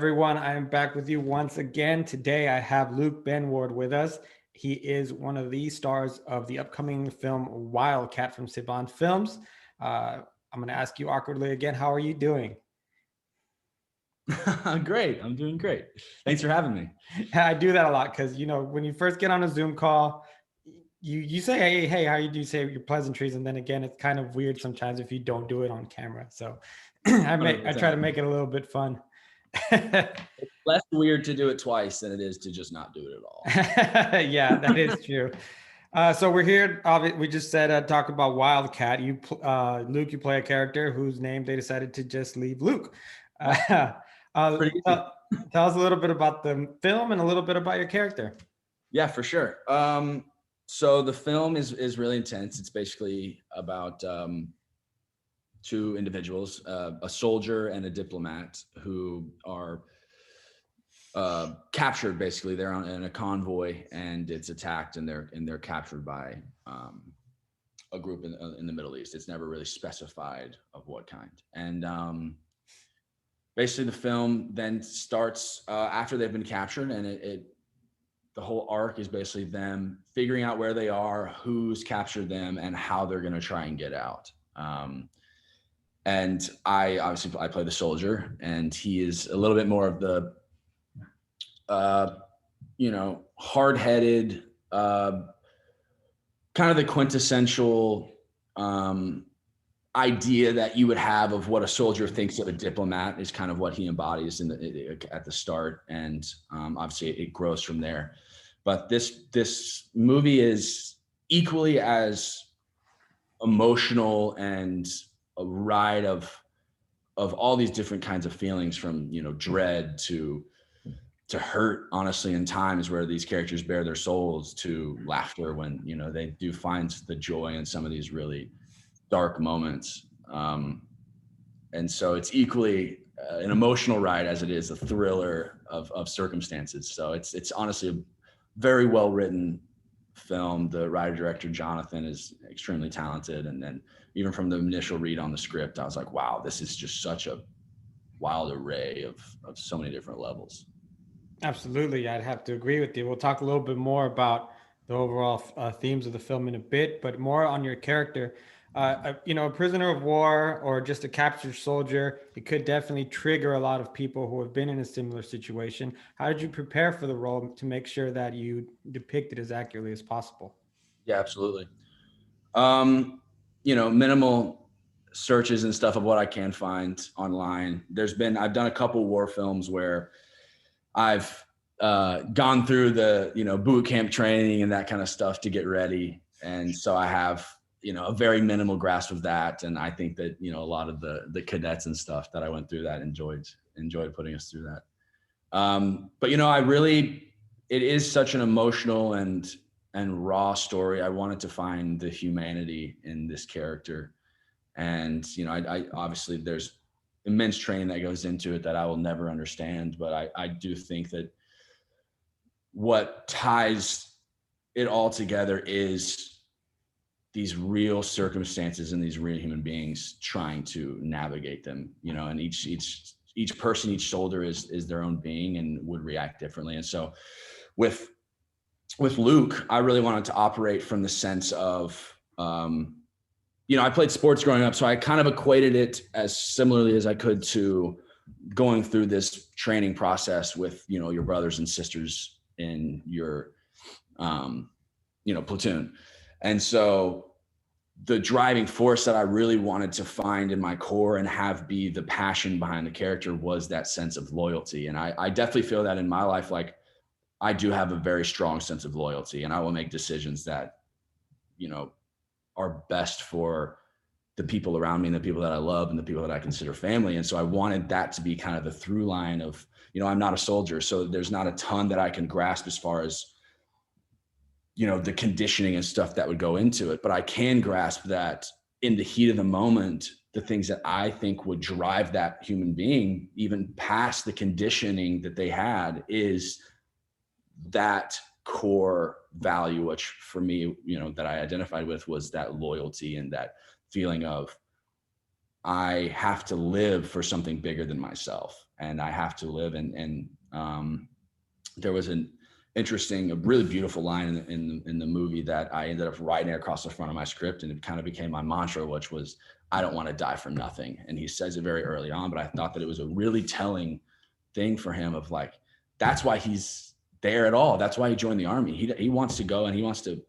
everyone? I am back with you once again. Today I have Luke Benward with us. He is one of the stars of the upcoming film Wildcat from Saban Films. I'm going to ask you awkwardly again, how are you doing? Great. I'm doing great. Thanks for having me. I do that a lot because, when you first get on a Zoom call, you say, hey, how you do? You say your pleasantries. And then again, it's kind of weird sometimes if you don't do it on camera. So I try to make it a little bit fun. It's less weird to do it twice than it is to just not do it at all. Yeah, that is true. So we're here. We just said talk about Wildcat. Luke, you play a character whose name they decided to just leave Luke. Pretty easy. Tell us a little bit about the film and a little bit about your character. Yeah, for sure. So the film is really intense. It's basically about two individuals, a soldier and a diplomat, who are captured. Basically, they're in a convoy and it's attacked, and they're captured by a group in the Middle East. It's never really specified of what kind. And basically, the film then starts after they've been captured, and the whole arc is basically them figuring out where they are, who's captured them, and how they're going to try and get out. And I play the soldier, and he is a little bit more of the, hard-headed, kind of the quintessential idea that you would have of what a soldier thinks of a diplomat is kind of what he embodies at the start. And obviously it grows from there. But this movie is equally as emotional and a ride of all these different kinds of feelings, from dread to hurt, honestly, in times where these characters bare their souls, to laughter when they do find the joy in some of these really dark moments. And so it's equally an emotional ride as it is a thriller of circumstances. So it's honestly a very well written film. The writer director Jonathan is extremely talented, and then even from the initial read on the script, I was like, wow, this is just such a wild array of so many different levels. Absolutely, I'd have to agree with you. We'll talk a little bit more about the overall themes of the film in a bit, but more on your character. A prisoner of war or just a captured soldier, it could definitely trigger a lot of people who have been in a similar situation. How did you prepare for the role to make sure that you depict it as accurately as possible? Yeah, absolutely. Minimal searches and stuff of what I can find online. I've done a couple war films where I've gone through the, boot camp training and that kind of stuff to get ready. And so I have, a very minimal grasp of that. And I think that, a lot of the cadets and stuff that I went through that enjoyed putting us through that. But it is such an emotional and raw story. I wanted to find the humanity in this character. And, I obviously there's immense training that goes into it that I will never understand. But I do think that what ties it all together is these real circumstances and these real human beings trying to navigate them, and each person, each soldier is their own being and would react differently. And so with Luke, I really wanted to operate from the sense of, I played sports growing up, so I kind of equated it as similarly as I could to going through this training process with, your brothers and sisters in your, platoon. And so the driving force that I really wanted to find in my core and have be the passion behind the character was that sense of loyalty. And I definitely feel that in my life, like I do have a very strong sense of loyalty, and I will make decisions that, are best for the people around me and the people that I love and the people that I consider family. And so I wanted that to be kind of the through line of, I'm not a soldier, so there's not a ton that I can grasp as far as, the conditioning and stuff that would go into it. But I can grasp that in the heat of the moment, the things that I think would drive that human being, even past the conditioning that they had, is that core value, which for me, that I identified with, was that loyalty and that feeling of I have to live for something bigger than myself. and I have to live. And there was a really beautiful line in the movie that I ended up writing across the front of my script, and it kind of became my mantra, which was, I don't want to die for nothing. And he says it very early on, but I thought that it was a really telling thing for him of like, that's why he's there at all. That's why he joined the Army. He wants to go and he wants to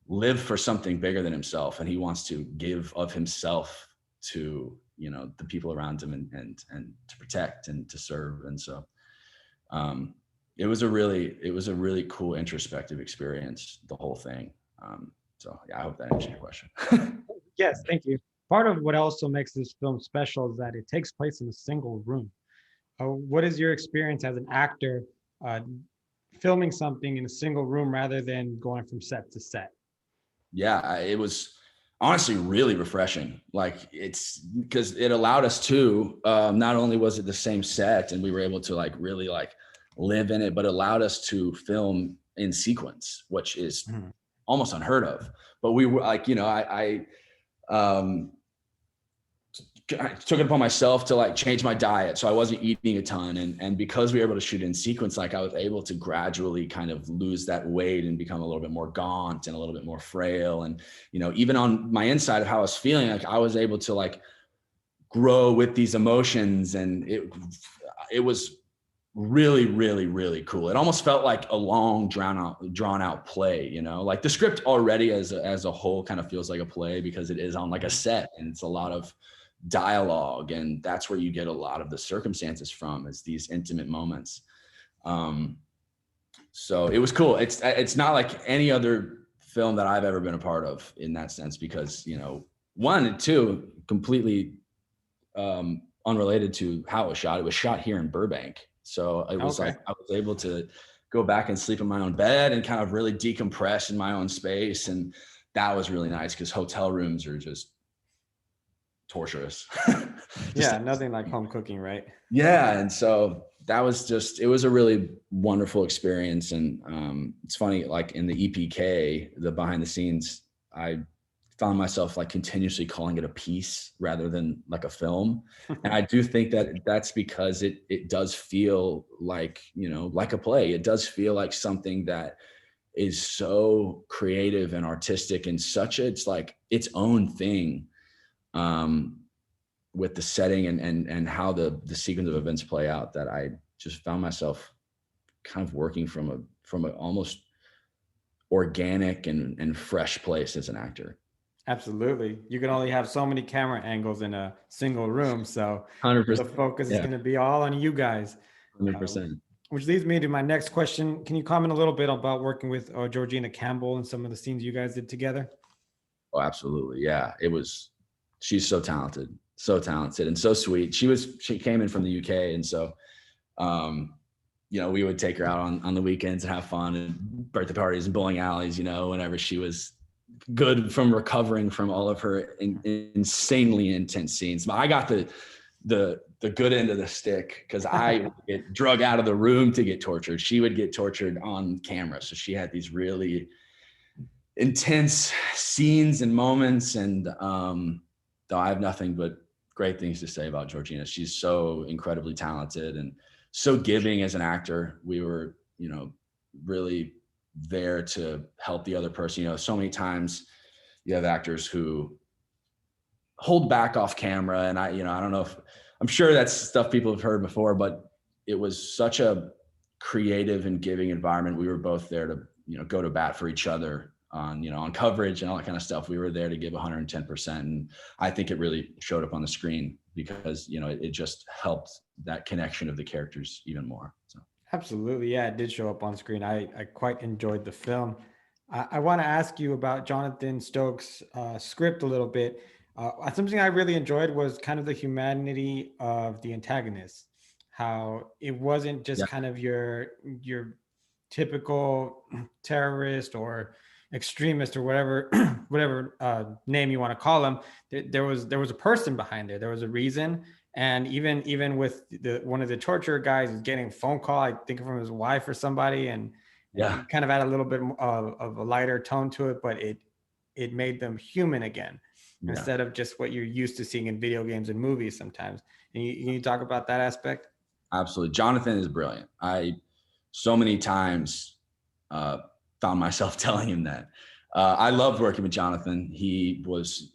live for something bigger than himself. And he wants to give of himself to, you know, the people around him and to protect and to serve. And so, it was a really cool introspective experience, the whole thing. So yeah, I hope that answers your question. Yes, thank you. Part of what also makes this film special is that it takes place in a single room. What is your experience as an actor filming something in a single room rather than going from set to set? Yeah, it was honestly really refreshing. Like, it's because it allowed us to, not only was it the same set and we were able to like really like live in it, but allowed us to film in sequence, which is almost unheard of. But we were like, you know, I took it upon myself to like change my diet, so I wasn't eating a ton, and because we were able to shoot in sequence, like I was able to gradually kind of lose that weight and become a little bit more gaunt and a little bit more frail. And, you know, even on my inside of how I was feeling, like I was able to like grow with these emotions, and it was really, really, really cool. It almost felt like a long drawn out play, you know, like the script already as a whole kind of feels like a play because it is on like a set and it's a lot of dialogue, and that's where you get a lot of the circumstances from, is these intimate moments. So it was cool. It's not like any other film that I've ever been a part of in that sense, because, you know, one and two, completely unrelated to how it was shot. It was shot here in Burbank. So it was like I was able to go back and sleep in my own bed and kind of really decompress in my own space. And that was really nice because hotel rooms are just torturous. Yeah, nothing like home cooking, right? Yeah. And so that was it was a really wonderful experience. And it's funny, like in the EPK, the behind the scenes, I found myself like continuously calling it a piece rather than like a film. And I do think that that's because it does feel like, you know, like a play. It does feel like something that is so creative and artistic and it's like its own thing, with the setting and how the sequence of events play out, that I just found myself kind of working from a almost organic and fresh place as an actor. Absolutely. You can only have so many camera angles in a single room. So 100%. the focus is going to be all on you guys. 100%. Which leads me to my next question. Can you comment a little bit about working with Georgina Campbell and some of the scenes you guys did together? Oh, absolutely. Yeah. She's so talented and so sweet. She came in from the UK. And so, you know, we would take her out on the weekends and have fun and birthday parties and bowling alleys, you know, whenever she was good from recovering from all of her insanely intense scenes. But I got the good end of the stick because I would get drug out of the room to get tortured. She would get tortured on camera. So she had these really intense scenes and moments. And I have nothing but great things to say about Georgina. She's so incredibly talented and so giving as an actor. We were, you know, really there to help the other person. You know, so many times you have actors who hold back off camera, and I don't know if, I'm sure that's stuff people have heard before, but it was such a creative and giving environment. We were both there to, you know, go to bat for each other on coverage and all that kind of stuff. We were there to give 110%. And I think it really showed up on the screen because, you know, it just helped that connection of the characters even more. So. Absolutely. Yeah, it did show up on screen. I quite enjoyed the film. I want to ask you about Jonathan Stokes' script a little bit. Something I really enjoyed was kind of the humanity of the antagonist, how it wasn't just kind of your typical terrorist or extremist or whatever name you want to call them. There was a person behind there. There was a reason. And even with one of the torture guys is getting a phone call, I think from his wife or somebody, and kind of add a little bit of a lighter tone to it, but it made them human again, instead of just what you're used to seeing in video games and movies sometimes. And you talk about that aspect? Absolutely. Jonathan is brilliant. I so many times found myself telling him that. I loved working with Jonathan. He was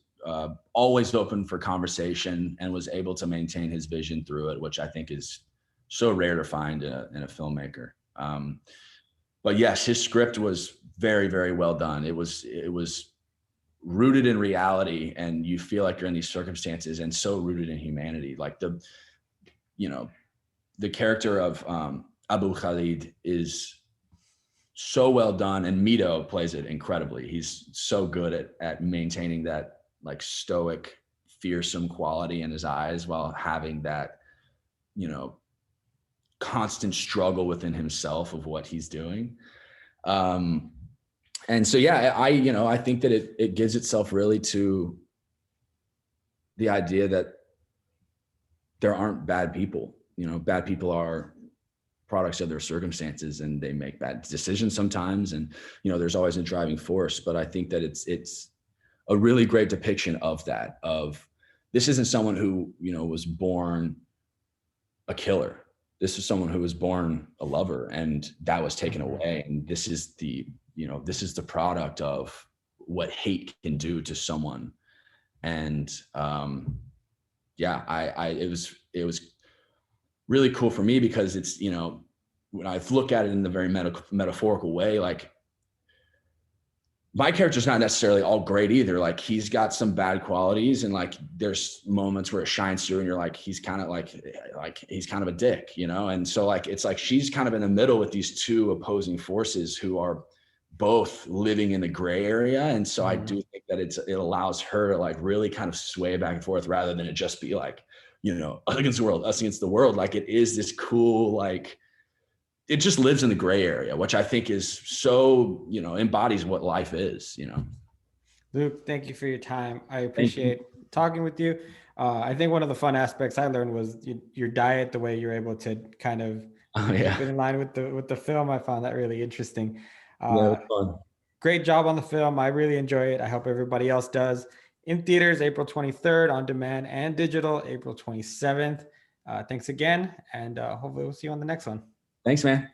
always open for conversation and was able to maintain his vision through it, which I think is so rare to find in a filmmaker. But yes, his script was very, very well done. It was rooted in reality, and you feel like you're in these circumstances, and so rooted in humanity. Like the character of Abu Khalid is so well done, and Mito plays it incredibly. He's so good at maintaining that like stoic, fearsome quality in his eyes while having that, constant struggle within himself of what he's doing. And so, yeah, I think that it gives itself really to the idea that there aren't bad people. Bad people are products of their circumstances, and they make bad decisions sometimes. And, there's always a driving force, but I think that it's a really great depiction of that, of this isn't someone who, was born a killer. This is someone who was born a lover, and that was taken away. And this is the product of what hate can do to someone. And it was really cool for me because it's, when I look at it in the very metaphorical way, like my character's not necessarily all great either. Like he's got some bad qualities, and like there's moments where it shines through and you're like, he's kind of like he's kind of a dick, And so like, it's like, she's kind of in the middle with these two opposing forces who are both living in the gray area. And so I do think that it allows her to like really kind of sway back and forth rather than it just be like, us against the world, us against the world. Like it is this cool, like, it just lives in the gray area, which I think is so, embodies what life is, Luke, thank you for your time. I appreciate talking with you. I think one of the fun aspects I learned was your diet, the way you're able to kind of keep it in line with the film. I found that really interesting. Fun. Great job on the film. I really enjoy it. I hope everybody else does. In theaters, April 23rd, on demand and digital, April 27th. Thanks again, and hopefully we'll see you on the next one. Thanks, man.